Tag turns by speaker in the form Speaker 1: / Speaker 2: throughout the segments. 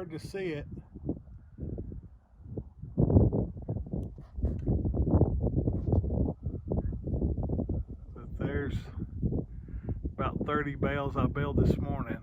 Speaker 1: hard to see it. But there's about 30 bales I baled this morning.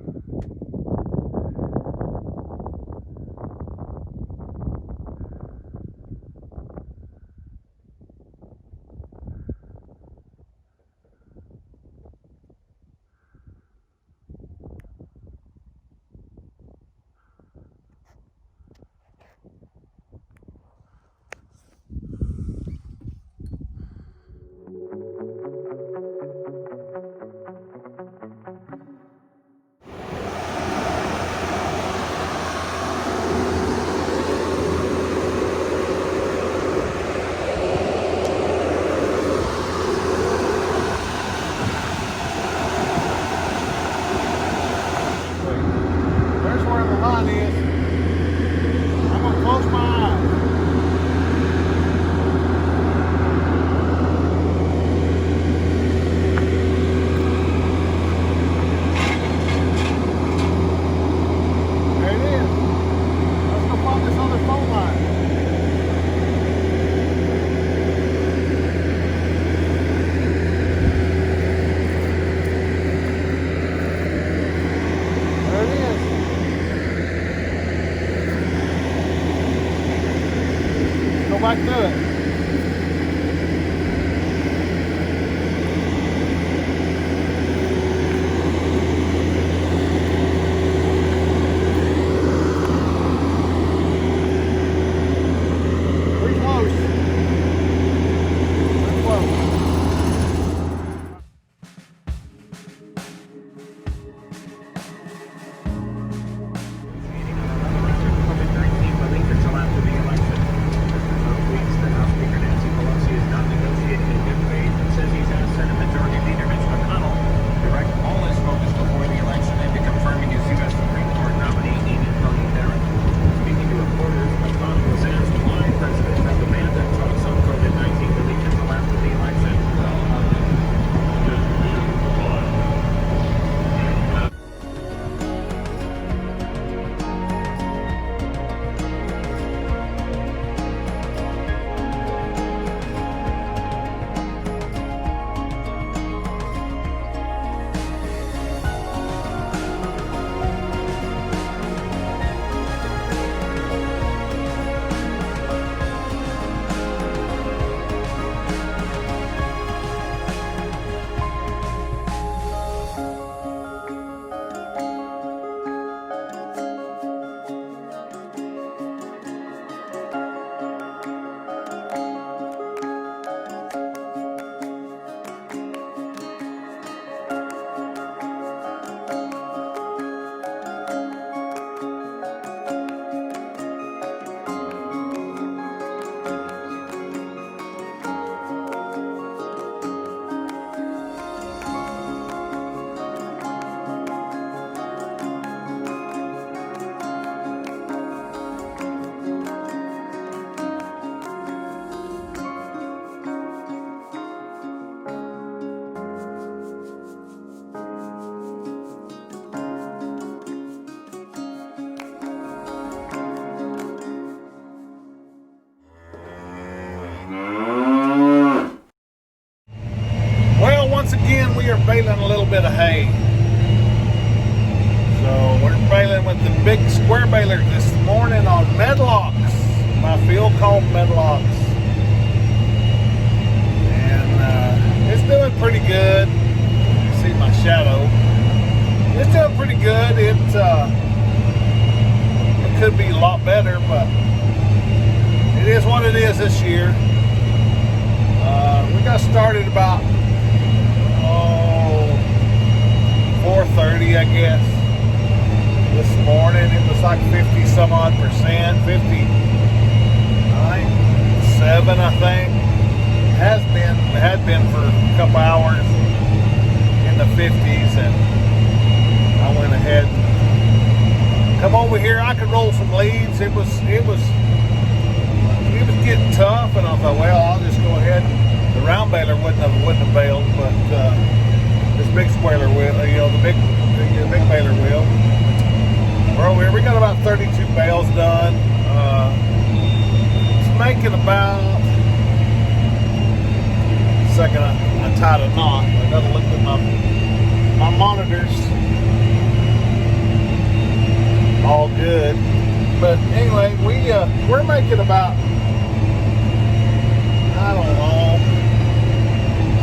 Speaker 1: Back to it. Pretty close. Pretty close. Once again, we are baling a little bit of hay. So we're baling with the big square baler this morning on Medlocks. My field called Medlocks. And it's doing pretty good. You see my shadow. It's doing pretty good. It could be a lot better, but it is what it is this year. We got started about 4:30, I guess, this morning. It was like 50 some odd percent, 57, I think. Had been for a couple hours in the 50s, and I went ahead and come over here. I could roll some leaves. It was getting tough, and I thought, well, I'll just go ahead. The round baler wouldn't have baled, but this big squarer will, the big baler will. Well, here we we got about 32 bales done. It's making about, second I tied a knot. I gotta look at my monitors. All good. But anyway, we're making about, I don't know,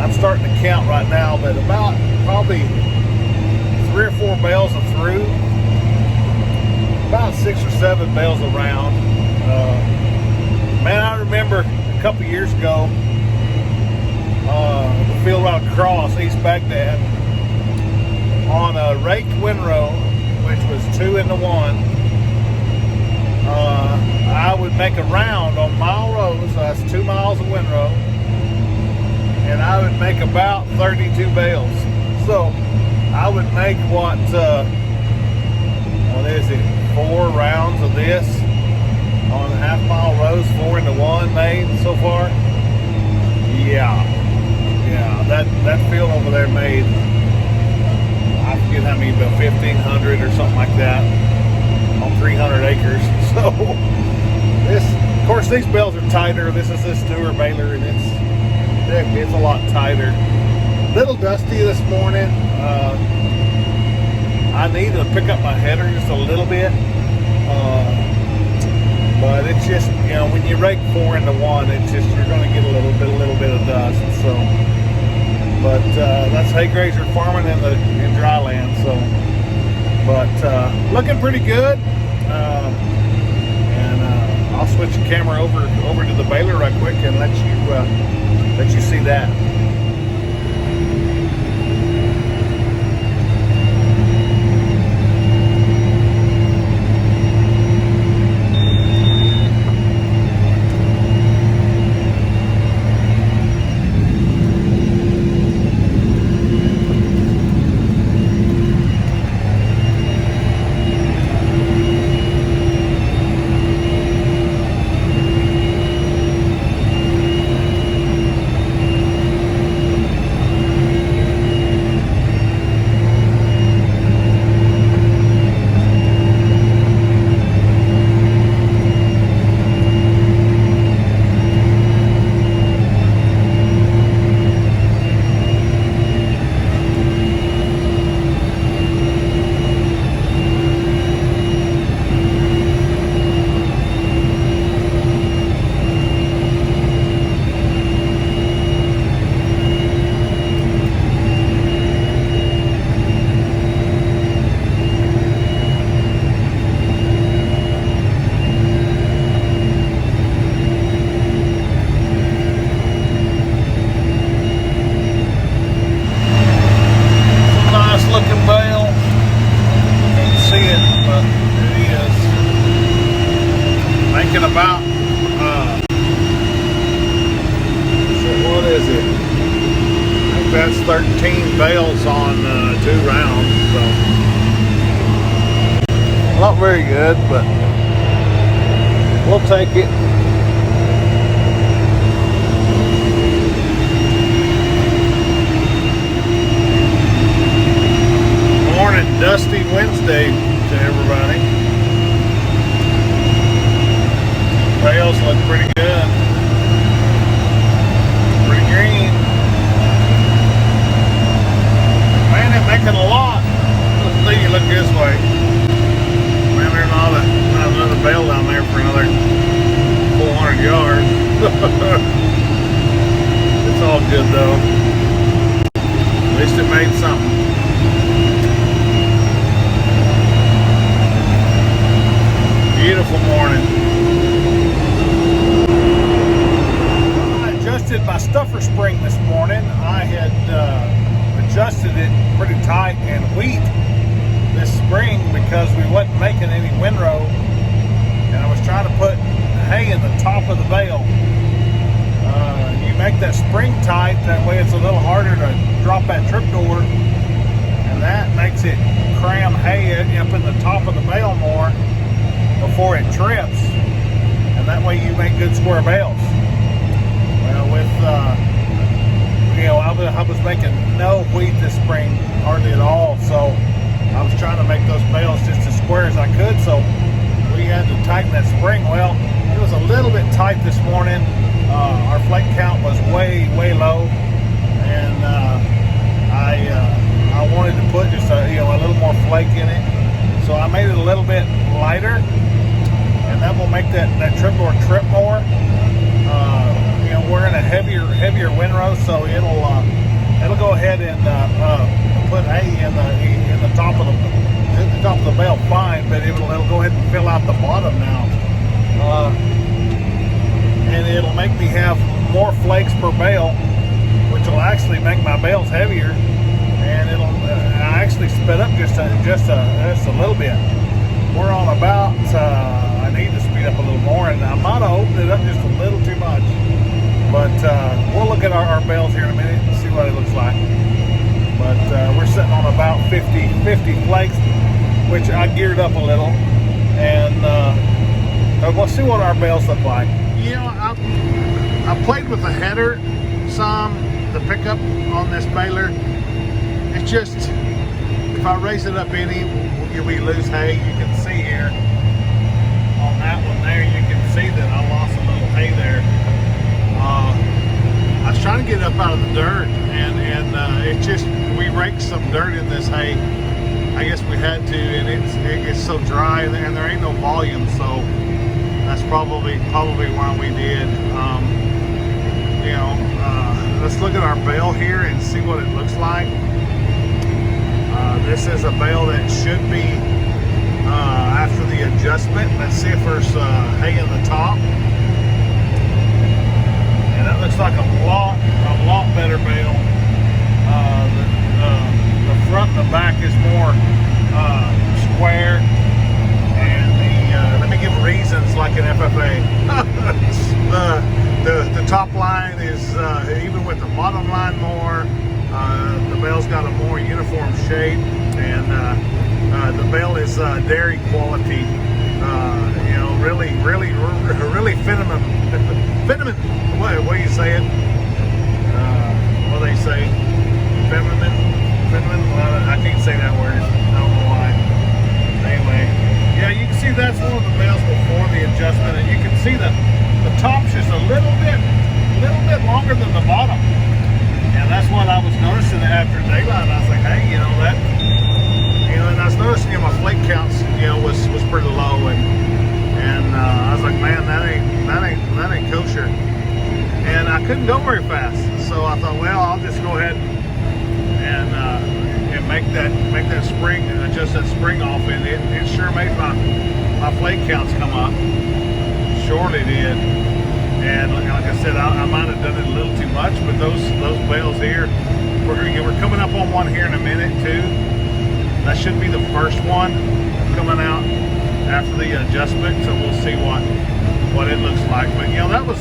Speaker 1: I'm starting to count right now, but about probably 3 or 4 bales of through, about 6 or 7 bales around. Man, I remember a couple years ago, the field right across East Baghdad, on a raked windrow, which was 2 into 1, I would make a round on mile rows. That's 2 miles of windrow, and I would make about 32 bales. So I would make what is it, 4 rounds of this on half-mile rows, 4 into 1 made so far. Yeah, that field over there made, I forget how many, about 1,500 or something like that on 300 acres. So this, of course, these bales are tighter. This is this newer baler, and it's a lot tighter. Little dusty this morning. I need to pick up my header just a little bit, but it's just, you know, when you rake 4 into 1, it's just, you're going to get a little bit of dust. So, but that's Haygrazer farming in dry land. So, but looking pretty good. And I'll switch the camera over to the baler right quick and let you see that. About so what is it? I think that's 13 bales on 2 rounds. So not very good, but we'll take it. Morning, dusty Wednesday to everybody. Bales look pretty good. Pretty green. Man, they're making a lot. Let's see, you look this way. Man, there's not another bale down there for another 400 yards. It's all good though. At least it made something. Beautiful morning. My stuffer spring this morning. I had adjusted it pretty tight and wheat this spring because we wasn't making any windrow, and I was trying to put hay in the top of the bale. You make that spring tight, that way it's a little harder to drop that trip door, and that makes it cram hay up in the top of the bale more before it trips, and that way you make good square bales. With I was making no wheat this spring, hardly at all. So I was trying to make those bales just as square as I could, so we had to tighten that spring. Well, it was a little bit tight this morning. Our flake count was way low, and I wanted to put just a little more flake in it, so I made it a little bit lighter, and that will make that tripper trip more. We're in a heavier windrow, so it'll go ahead and put hay in the top of the bale fine, but it'll go ahead and fill out the bottom now, and it'll make me have more flakes per bale, which will actually make my bales heavier, and it'll actually sped up just a little bit. We're on about. I need to speed up a little more, and I might have opened it up just a little too much. But we'll look at our bales here in a minute and see what it looks like. But we're sitting on about 50 flakes, which I geared up a little, and we'll see what our bales look like. I played with the header some, the pickup on this baler. It's just, if I raise it up any, we lose hay. You can see here on that one there, you can see that I lost a little hay there. I was trying to get it up out of the dirt, and it just, we raked some dirt in this hay. I guess we had to, and it gets so dry, and there ain't no volume, so that's probably why we did. Let's look at our bale here and see what it looks like. This is a bale that should be after the adjustment. Let's see if there's hay in the top. That looks like a lot better bale. The front and the back is more square, and let me give reasons like an FFA. the top line is even with the bottom line more. The bale's got a more uniform shape, and the bale is dairy quality. Really feminine. What do you say it? What do they say? Feminine? Well, I can't say that word. I don't know why. Anyway, yeah, you can see that's one of the bales before the adjustment, and you can see that the top's just a little bit longer than the bottom, and that's what I was noticing after daylight. I was like, hey, and I was noticing my flake counts, was pretty low, and I was like, man, that ain't kosher. And I couldn't go very fast, so I thought, well, I'll just go ahead and make that spring, and adjust that spring off, and it sure made my flake counts come up. Surely did. And like I said, I might have done it a little too much, but those bales here, we're coming up on one here in a minute too. That should be the first one coming out after the adjustment, so we'll see what it looks like. But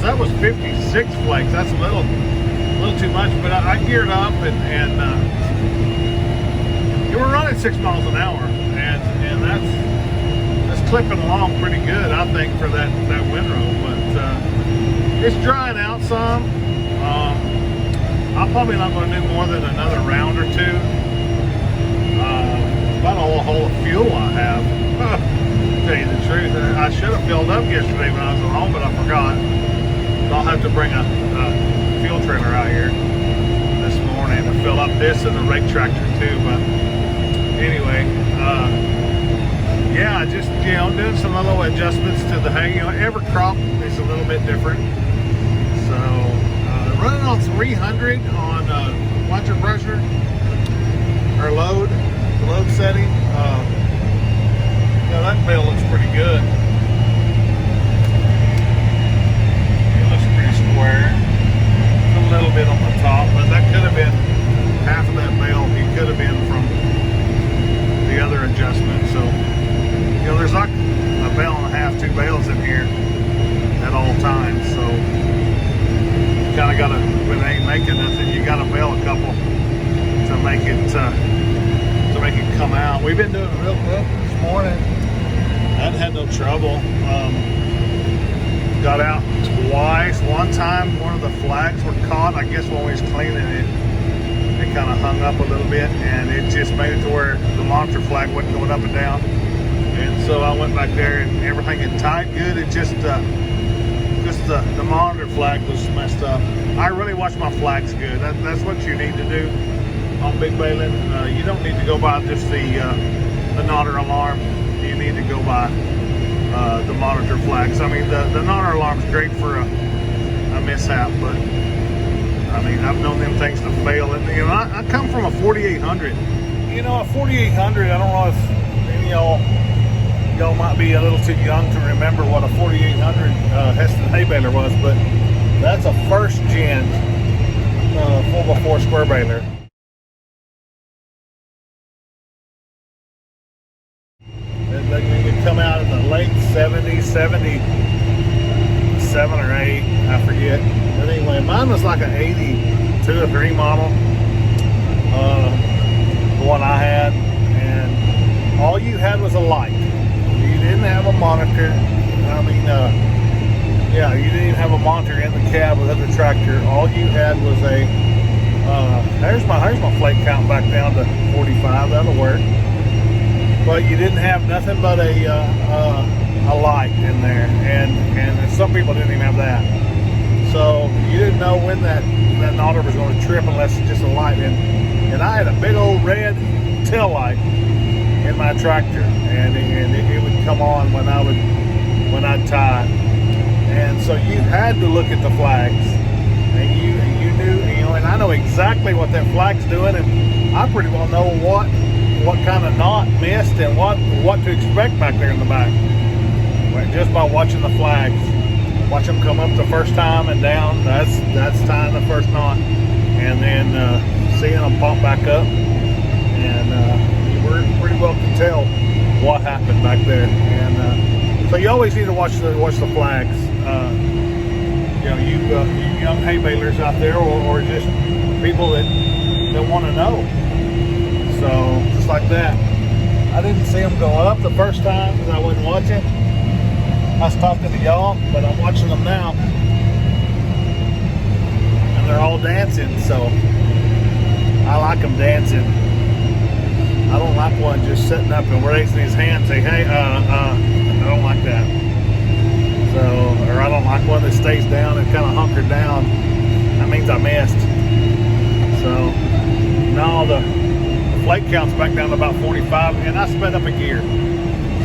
Speaker 1: that was 56 flakes. That's a little too much, but I geared up, and you were running 6 miles an hour, and that's clipping along pretty good, I think, for that windrow. But it's drying out some. I'm probably not going to do more than another round or two. About a whole fuel I have. To tell you the truth, I should have filled up yesterday when I was at home, but I forgot. So I'll have to bring a fuel trailer out here this morning to fill up this and the rake tractor too. But anyway, yeah, just doing some little adjustments to the hay. Every crop is a little bit different. So running on 300 on plunger pressure or load setting. That bale looks pretty good. It looks pretty square. A little bit on the top, but that could have been half of that bale. It could have been from the other adjustment. So, there's like a bale and a half, 2 bales in here at all times. So, you kind of got to, when they ain't making nothing, you got to bale a couple to make it come out. We've been doing it real quick this morning. I had no trouble. Got out twice. One time, one of the flags were caught, I guess, when we was cleaning it. it kind of hung up a little bit, and it just made it to where the monitor flag wasn't going up and down. And so I went back there, and everything had tied good. It just the monitor flag was messed up. I really watch my flags good. That's what you need to do on Big Baling. You don't need to go by just the nodder alarm. You need to go by the monitor flags. I mean, the nodder alarm is great for a mishap, but I mean, I've known them things to fail. And you know, I come from a 4800. You know, a 4800. I don't know if any of y'all might be a little too young to remember what a 4800 Hesston hay baler was, but that's a first gen 4x4 square baler. You come out in the late 70s, 77 or 8, I forget. But anyway, mine was like an 82 or 3 model, the one I had, and all you had was a light. You didn't have a monitor. I mean, yeah, you didn't even have a monitor in the cab of the tractor. All you had was a, here's my flake count back down to 45, that'll work. But you didn't have nothing but a light in there, and some people didn't even have that. So you didn't know when that nodder was going to trip unless it's just a light. And I had a big old red tail light in my tractor, and it would come on when I'd tie. And so you had to look at the flags, and you knew, you know, and I know exactly what that flag's doing, and I pretty well know what kind of knot missed and what to expect back there in the back, just by watching the flags. Watch them come up the first time and down. That's tying the first knot, and then seeing them pop back up, and you were pretty well can tell what happened back there. And so you always need to watch the flags. You know, you young hay balers out there, or just people that want to know. So just like that, I didn't see them go up the first time because I wasn't watching. I was talking to y'all, but I'm watching them now, and they're all dancing. So I like them dancing. I don't like one just sitting up and raising his hand, say, "Hey, I don't like that." So, or I don't like one that stays down and kind of hunkered down. That means I missed. So now the flake count's back down to about 45, and I sped up a gear.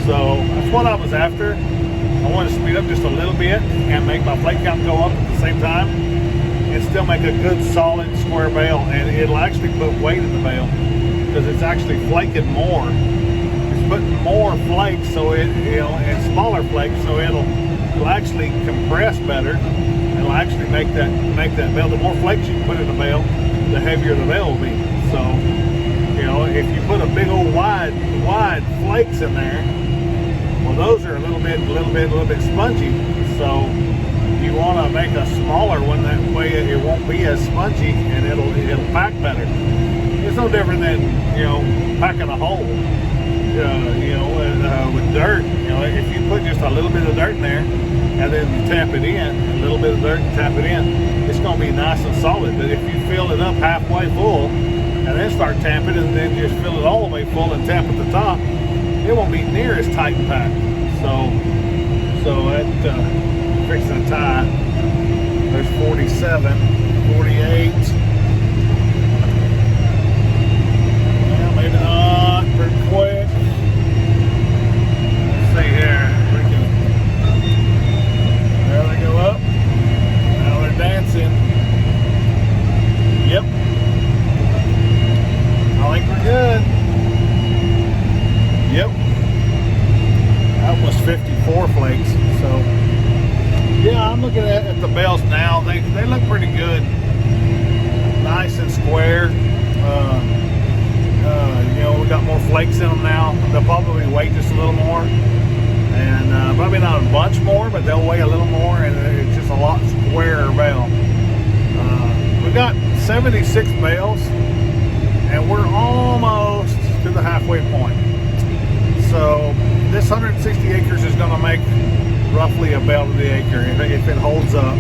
Speaker 1: So that's what I was after. I wanted to speed up just a little bit and make my flake count go up at the same time, and still make a good solid square bale. And it'll actually put weight in the bale because it's actually flaking more. It's putting more flakes, so it, you know, and smaller flakes, so it'll actually compress better. It'll actually make that bale. The more flakes you put in the bale, the heavier the bale will be. So, you know, if you put a big old wide flakes in there, well, those are a little bit spongy. So you want to make a smaller one, that way it won't be as spongy, and it'll pack better. It's no different than, you know, packing a hole. You know, with dirt. You know, if you put just a little bit of dirt in there and then you tap it in, a little bit of dirt and tap it in, it's going to be nice and solid. But if you fill it up halfway full and then start tapping and then just fill it all the way full and tap at the top, it won't be near as tight and packed. So that fixing a tie. There's 47, 48. Well, maybe not pretty quick. Let's see here. There they go up. Now they're dancing. Yep. I think we're good. Yep. That was 54 flakes. So yeah, I'm looking at the bales now. They look pretty good. Nice and square. You know, we got more flakes in them now. They'll probably weigh just a little more, and probably not a bunch more, but they'll weigh a little more, and it's just a lot squarer bale. We got 76 bales, and we're almost to the halfway point. So this 160 acres is going to make roughly a bale to the acre if it holds up,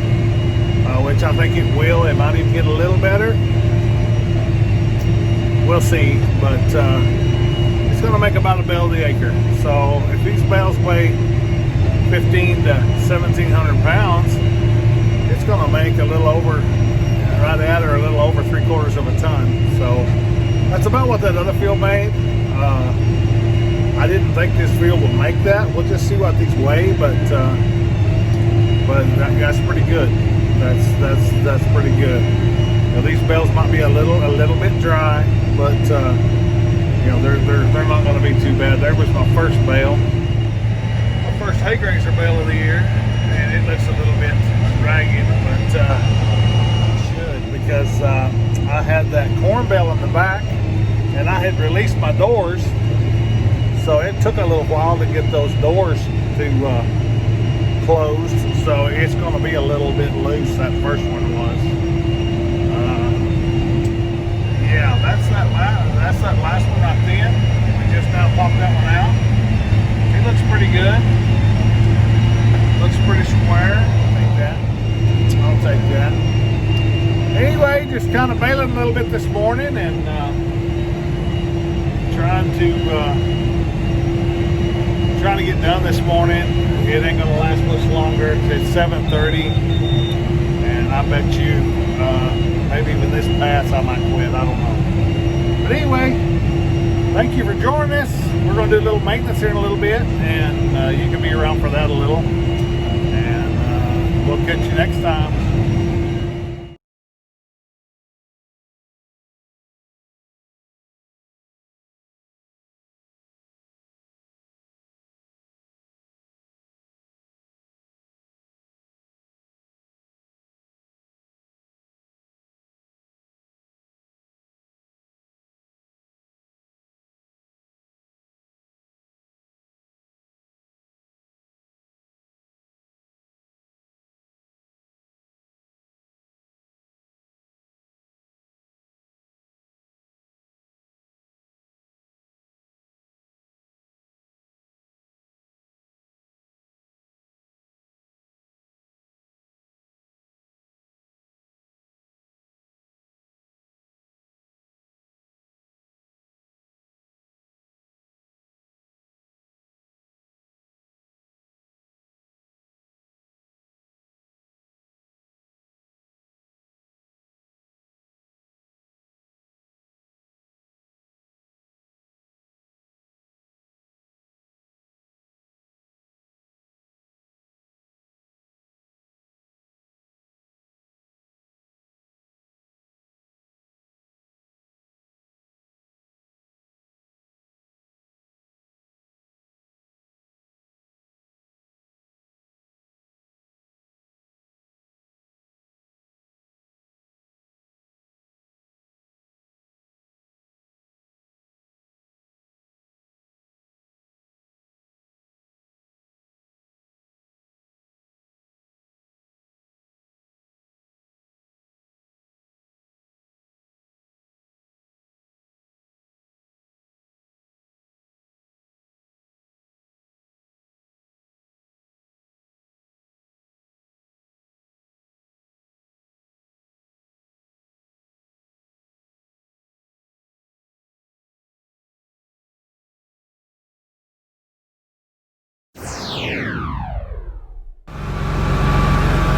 Speaker 1: which I think it will. It might even get a little better. we'll see. But it's going to make about a bale the acre. So if these bales weigh 15 to 1,700 pounds, it's going to make a little over, right at or a little over 3/4 of a ton. So that's about what that other field made. I didn't think this field would make that. We'll just see what these weigh, but that's pretty good. That's pretty good. Now, these bales might be a little bit dry, but you know, they're not going to be too bad. There was my first bale, my first Haygrazer bale of the year, and it looks a little bit ragged, but should, because I had that corn bale in the back, and I had released my doors, so it took a little while to get those doors to closed. So it's going to be a little bit loose. That first one was. Yeah, that's that last one right then. We just now popped that one out. It looks pretty good. Looks pretty square. I'll take that. Anyway, just kind of bailing a little bit this morning and trying to get done this morning. It ain't gonna last much longer. It's 7:30, and I bet you maybe with this pass I might quit. I don't know. But anyway, thank you for joining us. We're gonna do a little maintenance here in a little bit, and you can be around for that a little. And we'll catch you next time.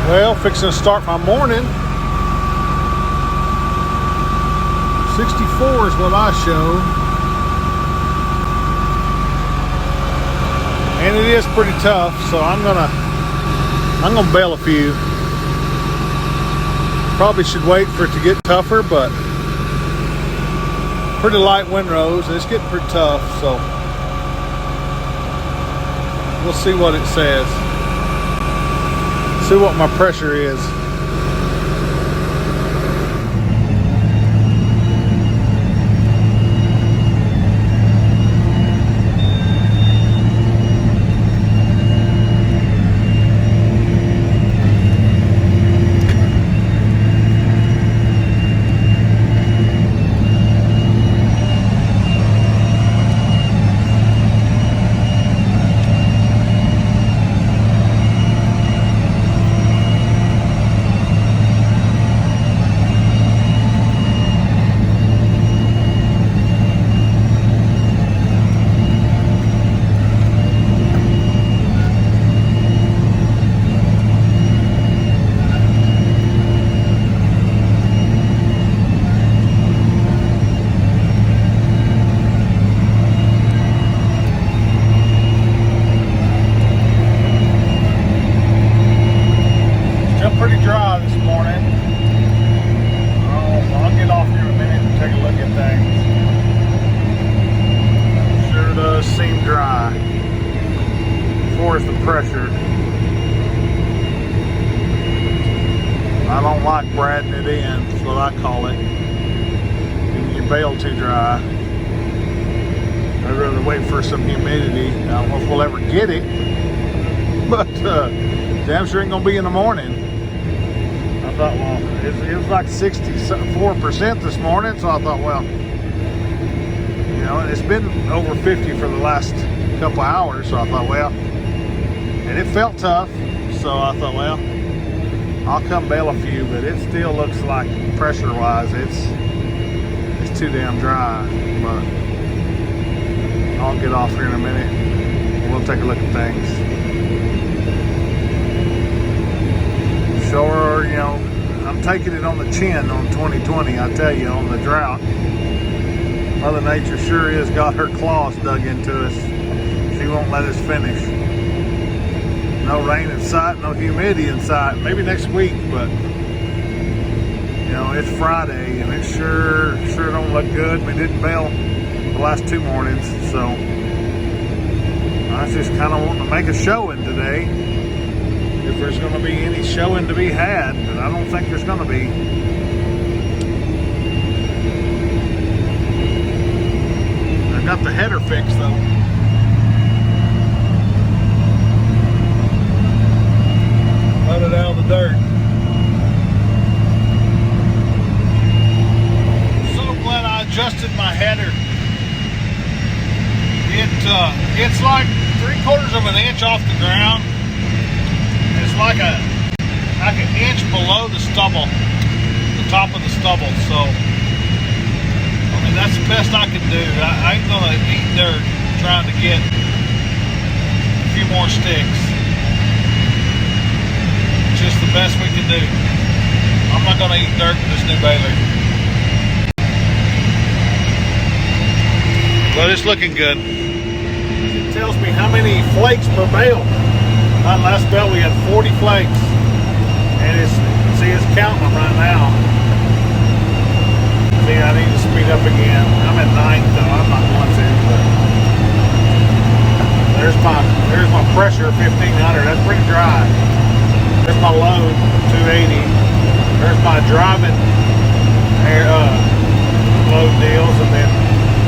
Speaker 1: Well, fixing to start my morning. 64 is what I show. And it is pretty tough, so I'm gonna bale a few. Probably should wait for it to get tougher, but pretty light windrows and it's getting pretty tough, so we'll see what it says. See what my pressure is. lowers the pressure. I don't like bradding it in, that's what I call it. Getting your bale too dry. I'd rather wait for some humidity. I don't know if we'll ever get it, but damn sure ain't gonna be in the morning. I thought, well, it was like 64% this morning, so I thought, well, you know, it's been over 50 for the last couple hours, so I thought, well, and it felt tough, so I thought, well, I'll come bale a few, but it still looks like pressure-wise, it's too damn dry. But I'll get off here in a minute. We'll take a look at things. Sure, you know, I'm taking it on the chin on 2020. I tell you, on the drought, Mother Nature sure is got her claws dug into us. She won't let us finish. No rain in sight, no humidity in sight. Maybe next week, but you know, it's Friday and it sure don't look good. We didn't bale the last 2 mornings, so I was just kind of wanting to make a showing today. If there's going to be any showing to be had, but I don't think there's going to be. I got the header fixed though. Loaded out of the dirt. So glad I adjusted my header. It's like 3/4 of an inch off the ground. It's like an inch below the stubble, the top of the stubble. So I mean, that's the best I can do. I ain't gonna eat dirt trying to get a few more sticks. Just the best we can do. I'm not gonna eat dirt with this new baler. But it's looking good. It tells me how many flakes per bale. On last bale we had 40 flakes. And it's counting them right now. See, I need to speed up again. I'm at 9th though, I'm not going to, but there's my pressure, 1500. That's pretty dry. There's my load, 280. There's my driving air load deals, and then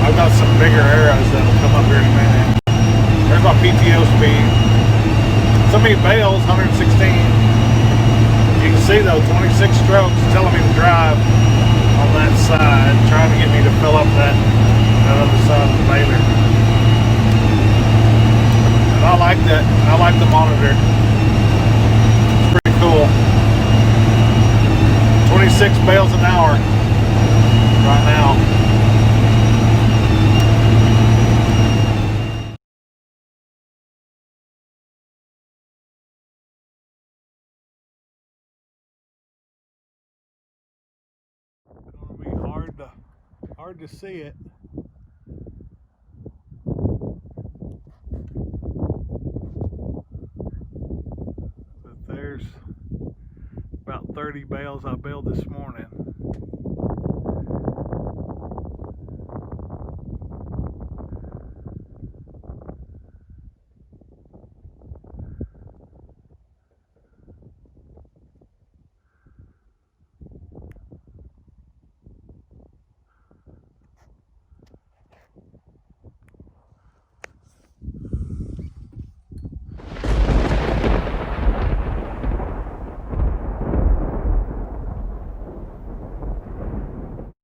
Speaker 1: I've got some bigger arrows that'll come up here in a minute. There's my PTO speed. So many bales, 116. You can see though, 26 strokes telling me to drive on that side, trying to get me to fill up that other side of the baler. And I like that. I like the monitor. Cool. 26 bales an hour right now. It's gonna be hard to see it. But there's about 30 bales I baled this morning.